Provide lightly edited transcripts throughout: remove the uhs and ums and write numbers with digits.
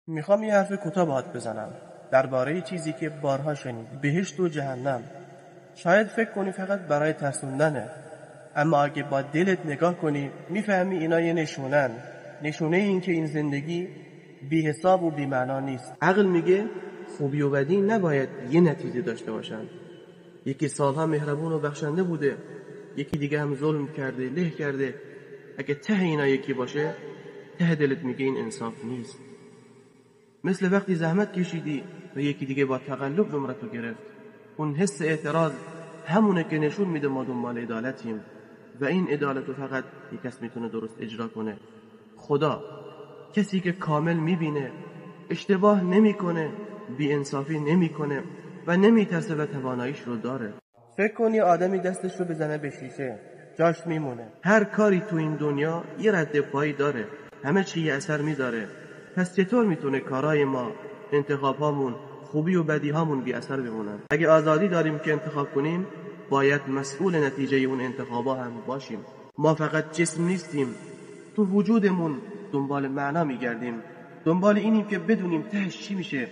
میخوام یه حرف کوتاه باهات بزنم درباره چیزی که بارها شنید، بهشت و جهنم. شاید فکر کنی فقط برای ترسوندنه، اما اگه با دلت نگاه کنی میفهمی اینا یه نشونه این که این زندگی بی حساب و بی معنا نیست. عقل میگه خوبی و بدی نباید یه نتیجه داشته باشن. یکی سالها مهربون و بخشنده بوده، یکی دیگه هم ظلم کرده، له کرده. اگه ته اینا یکی باشه، ته دلت میگه این انصاف نیست. مثل وقتی زحمت کشیدی و یکی دیگه با تقلب نمرتو گرفت. اون حس اعتراض همونه که نشون میده ما دنبال عدالتیم و این عدالت رو فقط یک کس میتونه درست اجرا کنه، خدا. کسی که کامل میبینه، اشتباه نمیکنه، بی انصافی نمیکنه و نمیترسه و تواناییش رو داره. فکر کنی آدمی دستش رو بزنه به شیشه، جاش میمونه. هر کاری تو این دنیا یه رد پایی داره، همه چی یه اثر میذاره. پس چطور میتونه کارهای ما، انتخابهامون، خوبی و بدیهامون بی اثر بمونن؟ اگه آزادی داریم که انتخاب کنیم، باید مسئول نتیجه اون انتخابا هم باشیم. ما فقط جسم نیستیم، تو وجودمون دنبال معنا میگردیم، دنبال اینیم که بدونیم تهش چی میشه.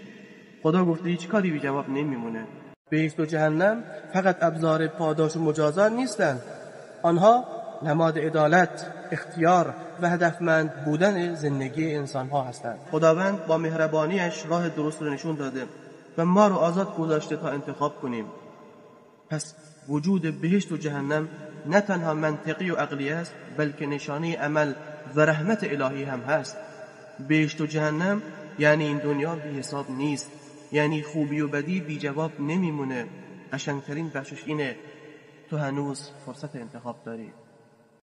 خدا گفته هیچ کاری بی جواب نمیمونه. بهشت و جهنم فقط ابزار پاداش و مجازات نیستن، آنها نماد عدالت، اختیار و هدفمند بودن زندگی انسانها هستند. خداوند با مهربانیش راه درست رو نشون داده و ما رو آزاد گذاشته تا انتخاب کنیم. پس وجود بهشت و جهنم نه تنها منطقی و عقلی است، بلکه نشانه عمل و رحمت الهی هم هست. بهشت و جهنم یعنی این دنیا بی حساب نیست، یعنی خوبی و بدی بی جواب نمیمونه. قشنگترین بخشش اینه تو هنوز فرصت انتخاب داری.